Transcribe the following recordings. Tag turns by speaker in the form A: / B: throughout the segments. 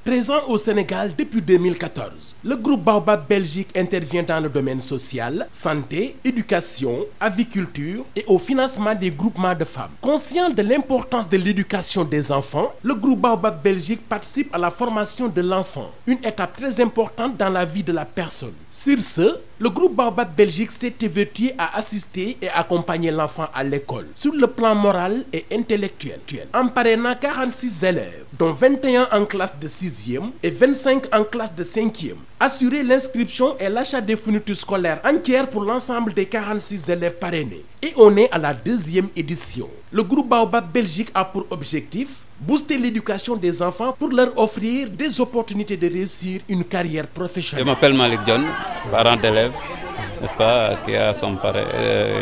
A: Présent au Sénégal depuis 2014, le groupe Baobab Belgique intervient dans le domaine social, santé, éducation, aviculture et au financement des groupements de femmes. Conscient de l'importance de l'éducation des enfants, le groupe Baobab Belgique participe à la formation de l'enfant, une étape très importante dans la vie de la personne. Sur ce, le groupe Baobab Belgique s'est évertué à assister et accompagner l'enfant à l'école, sur le plan moral et intellectuel, en parrainant 46 élèves, dont 21 en classe de 6e et 25 en classe de 5e. Assurer l'inscription et l'achat des fournitures scolaires entières pour l'ensemble des 46 élèves parrainés. Et on est à la 2e édition. Le groupe Baobab Belgique a pour objectif booster l'éducation des enfants pour leur offrir des opportunités de réussir une carrière professionnelle.
B: Je m'appelle Malik John, parent d'élève, n'est-ce pas, qui a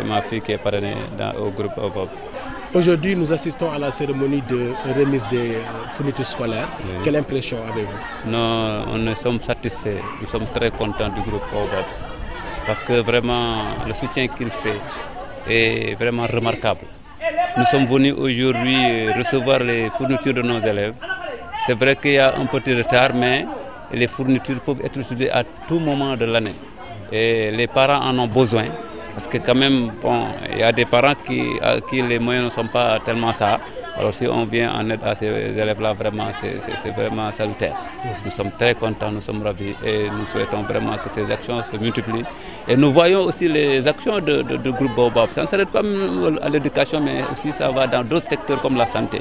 B: ma fille qui est parrainée au groupe Baobab.
A: Aujourd'hui, nous assistons à la cérémonie de remise des fournitures scolaires. Oui. Quelle impression avez-vous?
B: Nous sommes satisfaits, nous sommes très contents du groupe Baobab parce que vraiment le soutien qu'il fait est vraiment remarquable. Nous sommes venus aujourd'hui recevoir les fournitures de nos élèves. C'est vrai qu'il y a un petit retard, mais les fournitures peuvent être utilisées à tout moment de l'année. Et les parents en ont besoin. Parce que quand même, bon, il y a des parents à qui les moyens ne sont pas tellement ça. Alors si on vient en aide à ces élèves-là, vraiment, c'est vraiment salutaire. Nous sommes très contents, nous sommes ravis et nous souhaitons vraiment que ces actions se multiplient. Et nous voyons aussi les actions de groupe Baobab. Ça ne s'arrête pas à l'éducation, mais aussi ça va dans d'autres secteurs comme la santé.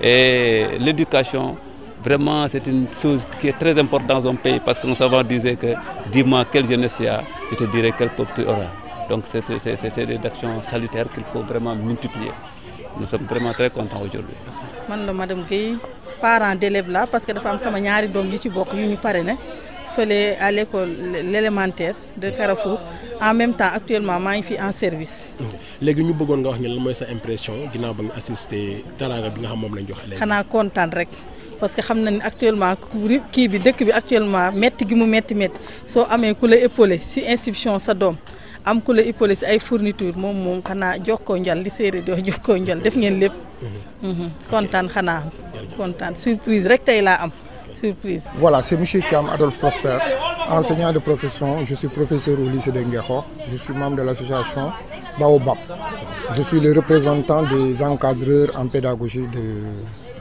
B: Et l'éducation, vraiment, c'est une chose qui est très importante dans un pays parce que nos savants disaient que dis-moi quelle jeunesse il y a, je te dirai quel peuple tu auras. Donc c'est des actions salutaires qu'il faut vraiment multiplier. Nous sommes vraiment très contents aujourd'hui.
C: Je suis Madame Gueye, parent d'élèves là, parce que les femmes sont ñaari doom yi ci bokk yu ñu parrainé fële à l'école l'élémentaire de Carrefour. En même temps, actuellement, je suis en service.
A: Léegi ñu bëggoon nga wax ñu lan mooy sa impression ginnaaw ba nga assisté teraanga bi nga xam moom lañ jox élèves.
C: Xanaa kontaan rek. Parce que xam nañ actuellement kii bi dëkk bi actuellement métti gi mu métti soo amee ku la épaulé si inscription sa doom. am ku la épaulé si ay fourniture moom xanaa jokkoo njal li séeréer di wax jokkoo njal def ngeen lépp kontaan xanaa kontaan surprise rek tey laa am surprise.
D: Voilà, c'est M. Thiam Adolphe Prosper, enseignant de profession. Je suis professeur au lycée de Nguékokh. Je suis membre de l'association Baobab. Je suis le représentant des encadreurs en pédagogie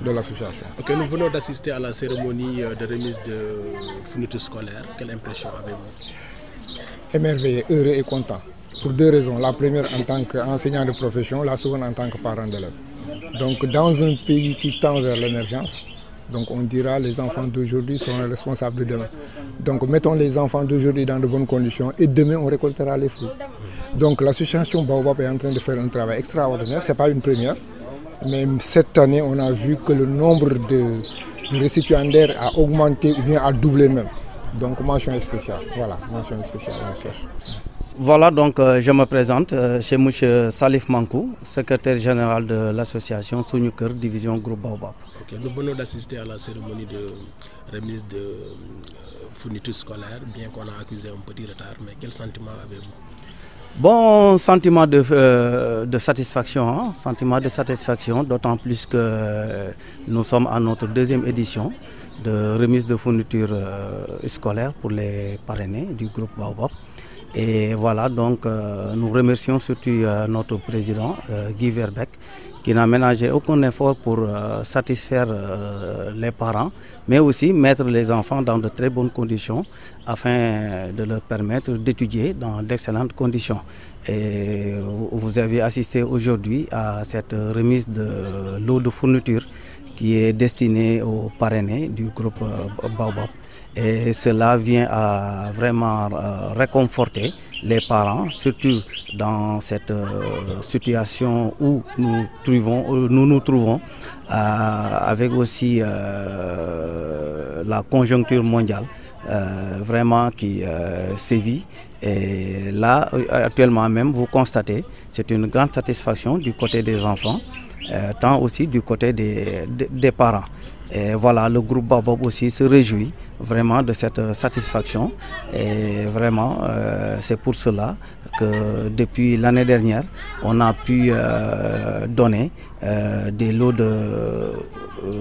D: de l'association.
A: Ok, nous venons d'assister à la cérémonie de remise de fournitures scolaires. Quelle impression avez-vous?
D: Émerveillé, heureux et content. Pour deux raisons. La première en tant qu'enseignant de profession, la seconde en tant que parent d'élève. Donc dans un pays qui tend vers l'émergence, donc on dira les enfants d'aujourd'hui sont les responsables de demain. Donc mettons les enfants d'aujourd'hui dans de bonnes conditions et demain on récoltera les fruits. Donc l'association Baobab est en train de faire un travail extraordinaire, ce n'est pas une première. Mais cette année on a vu que le nombre de récipiendaires a augmenté ou bien a doublé même. Donc mention spéciale, voilà, mention spéciale.
E: Voilà, donc je me présente chez M. Salif Mankou, secrétaire général de l'association Suñu Kër, division groupe Baobab.
A: Okay, nous venons d'assister à la cérémonie de remise de fournitures scolaires, bien qu'on a accusé un petit retard, mais quel sentiment avez-vous?
E: Bon, sentiment de satisfaction, hein? Sentiment de satisfaction, d'autant plus que nous sommes à notre deuxième édition de remise de fournitures scolaires pour les parrainés du groupe Baobab. Et voilà, donc nous remercions surtout notre président Guy Verbeek qui n'a ménagé aucun effort pour satisfaire les parents, mais aussi mettre les enfants dans de très bonnes conditions afin de leur permettre d'étudier dans d'excellentes conditions. Et vous avez assisté aujourd'hui à cette remise de lot de fournitures qui est destinée aux parrainés du groupe Baobab. Et cela vient à vraiment réconforter les parents, surtout dans cette situation où nous nous trouvons avec aussi la conjoncture mondiale vraiment qui sévit. Et là, actuellement même, vous constatez, c'est une grande satisfaction du côté des enfants, tant aussi du côté des parents. Et voilà, le groupe Baobab aussi se réjouit vraiment de cette satisfaction. Et vraiment, c'est pour cela que depuis l'année dernière, on a pu donner des lots de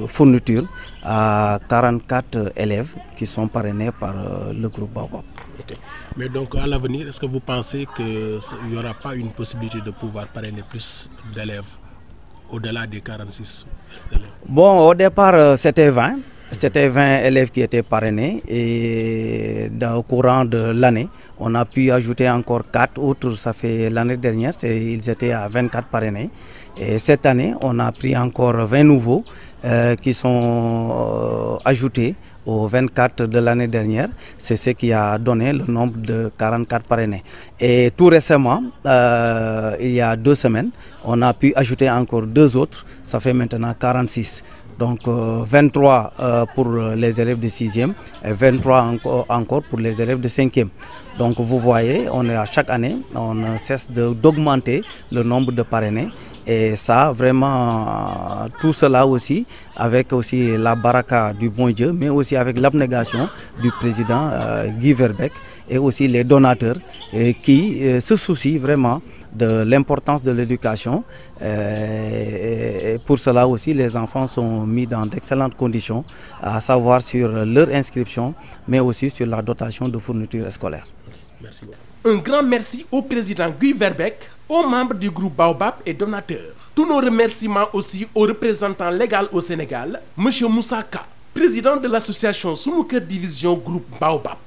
E: fournitures à 44 élèves qui sont parrainés par le groupe Baobab.
A: Okay. Mais donc à l'avenir, est-ce que vous pensez qu'il n'y aura pas une possibilité de pouvoir parrainer plus d'élèves au-delà des 46 élèves?
E: Bon, au départ, c'était 20. C'était 20 élèves qui étaient parrainés et au courant de l'année, on a pu ajouter encore 4 autres. Ça fait l'année dernière, ils étaient à 24 parrainés. Et cette année, on a pris encore 20 nouveaux qui sont ajoutés aux 24 de l'année dernière. C'est ce qui a donné le nombre de 44 parrainés. Et tout récemment, il y a 2 semaines, on a pu ajouter encore 2 autres. Ça fait maintenant 46. Donc 23 pour les élèves de 6e et 23 encore pour les élèves de 5e. Donc vous voyez, on est à chaque année, on ne cesse d'augmenter le nombre de parrainés. Et ça, vraiment, tout cela aussi, avec aussi la baraka du bon Dieu, mais aussi avec l'abnégation du président Guy Verbeek et aussi les donateurs qui se soucient vraiment de l'importance de l'éducation. Et pour cela aussi, les enfants sont mis dans d'excellentes conditions, à savoir sur leur inscription, mais aussi sur la dotation de fournitures scolaires.
A: Merci beaucoup. Un grand merci au président Guy Verbeek, aux membres du groupe Baobab et donateurs. Tous nos remerciements aussi au représentant légal au Sénégal, M. Moussa Ka, président de l'association Sunu Keur Division Groupe Baobab.